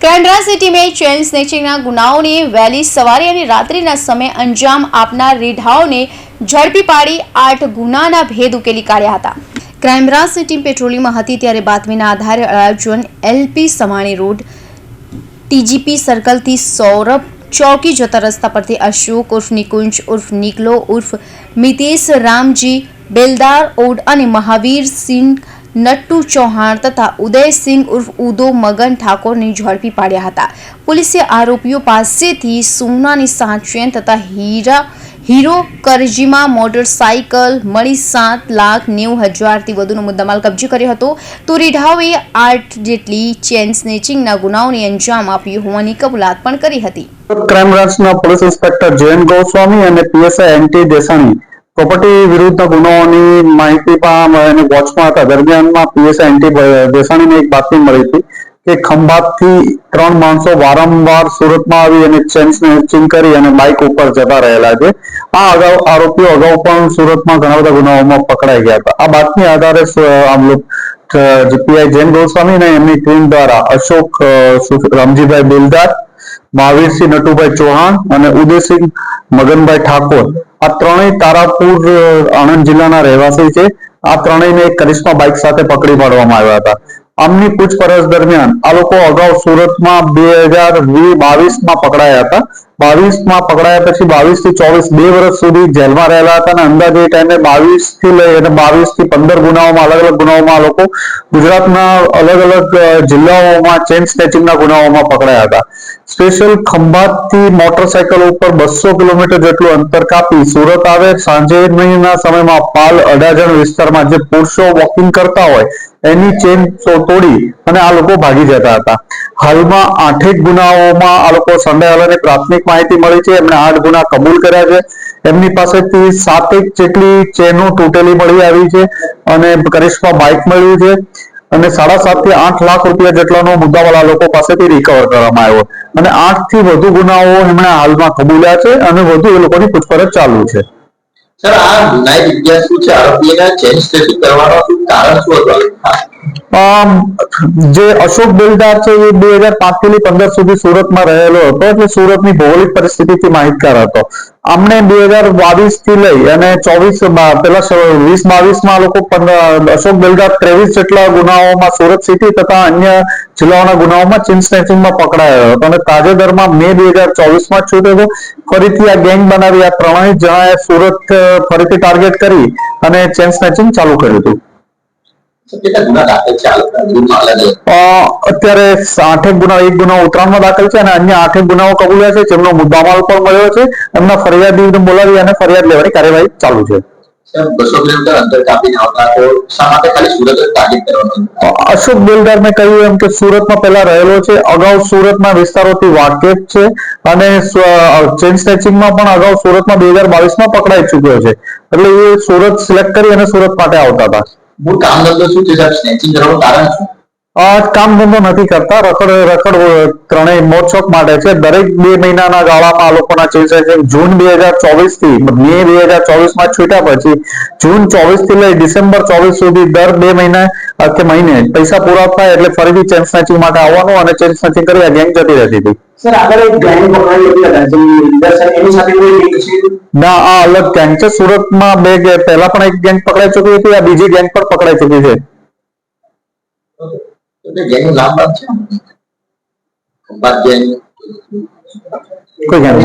Crime ટીમે chain સ્નેચિંગના ગુનાઓને વહેલી સવારે અને રાત્રિના સમયે અંજામ આપનાર રીઢાઓને ઝડપી પાડી 8 ગુનાના ભેદ ઉકેલી કાઢ્યા હતા. ક્રાઇમ બ્રાન્ચની ટીમ પેટ્રોલિંગમાં હતી ત્યારે બાતમીના આધારે અડાજણ એલપી સમાણી રોડ ટીજીપી સર્કલથી સૌરભ ચોકી જતા રસ્તા પરથી અશોક ઉર્ફ નિકુંજ ઉર્ફ નિકલો ઉર્ફ મિતેશ રામજી બેલદાર ઓડ અને મહાવીર સિંહ નટ્ટુ ચૌહાણ તથા ઉદયસિંહ ઉર્ફ ઉદો મગન ઠાકોરને ઝડપી પાડ્યા હતા. પોલીસે આરોપીઓ પાસેથી સોનાની 7 ચેન તથા હીરો કરજીમાં મોટરસાઇકલ મળી 7,90,000થી વધુનો મુદ્દામાલ કબજે કર્યો હતો. તો રીઢાઓએ 8 જેટલી ચેન સ્નેચિંગના ગુનાઓને અંજામ આપ્યો હોવાની કબૂલાત પણ કરી હતી. ક્રાઇમ બ્રાન્ચના પોલીસ ઇન્સ્પેક્ટર જયંત ગોસ્વામી અને પીએસઆઈ એનટી દેસાણી પ્રોપર્ટી વિરુદ્ધના ગુનાઓની માહિતી પણ વોચમાં હતા. દરમિયાનમાં પીએસઆઈ એનટી દેસાણીને એક બાતમી મળી હતી કે ખંભાતથી 3 માણસો વારંવાર સુરતમાં આવી અને ચેન સ્નેચિંગ કરી અને બાઇક ઉપર જતા રહેલા છે. આ આરોપીઓ અગાઉ પણ સુરતમાં ઘણા બધા ગુનાઓમાં પકડાઈ ગયા હતા. આ બાતમી આધારે પીઆઈ જયંત ગોસ્વામી અને એમની ટીમ દ્વારા અશોક રામજીભાઈ બેલદાર, મહાવીરસિંહ નટુભાઈ ચૌહાણ અને ઉદયસિંહ મગનભાઈ ઠાકોર આ ત્રણેય તારાપુર આણંદ જિલ્લાના રહેવાસી છે. આ ત્રણેયને એક કરિશ્મા બાઇક સાથે પકડી પાડવામાં આવ્યા હતા. આમની પૂછપરછ દરમિયાન આ લોકો અગાઉ સુરતમાં 2022માં પકડાયા હતા. 22માં પકડાયા પછી 22 થી 24 2 વર્ષ સુધી જેલમાં રહેલા હતા અને અંદાજે એ ટાઈમે 22 થી લઈ અને 22 થી 15 ગુનાઓમાં અલગ અલગ ગુનાઓમાં આ લોકો ગુજરાતના અલગ અલગ જિલ્લાઓમાં ચેન સ્નેચિંગના ગુનાઓમાં પકડાયા હતા. સ્પેશિયલ ખંભાતથી મોટરસાયકલ ઉપર 200 કિલોમીટર જેટલું અંતર કાપી સુરત આવે સાંજના સમયમાં પાલ અડાજણ વિસ્તારમાં જે પુરુષો વોકિંગ કરતા હોય એની ચેન તોડી અને આ લોકો ભાગી જતા હતા. હાલમાં 8 ગુનાઓમાં આ લોકો સંડોવાયાની પ્રાથમિક માહિતી મળી છે. એમણે 8 ગુના કબૂલ કર્યા છે. એમની પાસેથી 7 જેટલી ચેનો તૂટેલી મળી આવી છે અને કરિશ્મા બાઇક મળ્યું છે અને 7.5 થી 8 લાખ રૂપિયા જેટલાનો મુદ્દામાલ આ લોકો પાસેથી રિકવર કરવામાં આવ્યો અને 8 થી વધુ ગુનાઓ એમણે હાલમાં કબૂલ્યા છે અને વધુ એ લોકોની પૂછપરછ ચાલુ છે. સર, આ ગુનાહિત ઇતિહાસ શું છે? આરોપીના ચેન સ્નેચિંગ કરવાનો કારણ શું હતું? જે અશોક બેલદાર છે એ 2005 થી 15 સુધી સુરતમાં રહેલો હતો એટલે સુરતની ભૌગોલિક પરિસ્થિતિથી માહિતગાર હતો. આમણે 2022 થી લઈ અને 24 પેલા 20-22માં લોકો અશોક બેલદાર 23 જેટલા ગુનાઓમાં સુરત સિટી તથા અન્ય જિલ્લાઓના ગુનાઓમાં ચેન સ્નેચિંગમાં પકડાયો હતો અને તાજેતરમાં મે 2024માં છૂટ્યો હતો. ફરીથી આ ગેંગ બનાવી આ ત્રણેય જણાએ સુરત ફરીથી ટાર્ગેટ કરી અને ચેન સ્નેચિંગ ચાલુ કર્યું હતું. અત્યારે 8 ગુના, 1 ગુનો ઉત્તરાયણમાં દાખલ છે અને અન્ય 8 ગુનાઓ કબૂલ્યા છે જેમનો મુદ્દામાલ પણ મળ્યો છે. એમના ફરિયાદીને બોલાવી અને ફરિયાદ લેવાની કાર્યવાહી ચાલુ છે. 200 કિલોમીટર અંતર કાપીને આવતા તો શા માટે ખાલી સુરત જ ટાર્ગેટ કરવાનું? અશોક બેલદાર મેં કહ્યું એમ કે સુરતમાં પહેલા રહેલો છે, અગાઉ સુરતના વિસ્તારોથી વાકેફ છે અને ચેન સ્નેચિંગમાં પણ અગાઉ સુરતમાં 2022માં પકડાઈ ચુક્યો છે. એટલે એ સુરત સિલેક્ટ કરી અને સુરત માટે આવતા હતા. મૂળ કામ ધંધો શું છે સાહેબ? સ્નેચિંગ કરવાનું કારણ શું? કામ ધંધો નથી કરતા, રખડ ત્રણેય મોજશોખ માટે છે. દરેક 2 મહિનાના ગાળામાં આ લોકોના ચેન સ્નેચિંગ જૂન 2024 થી મે 2024માં છૂટ્યા પછી જૂન 24 થી લઈ ડિસેમ્બર 24 સુધી દર 2 મહિને પૈસા પૂરા થાય એટલે ફરીથી ચેન સ્નેચિંગ માટે આવવાનું અને ચેન સ્નેચિંગ કરી આ ગેંગ જતી રહેતી હતી. સર, આગળ એક ગેંગ પકડાઈ હતી એની સાથે કોઈ લિંક છે? ના, આ અલગ ગેંગ છે. સુરતમાં પહેલા પણ એક ગેંગ પકડાઈ ચૂકી હતી, આ બીજી ગેંગ પણ પકડાઈ ચૂકી છે. ગેંગનું નામ છે? કોઈ ગેંગ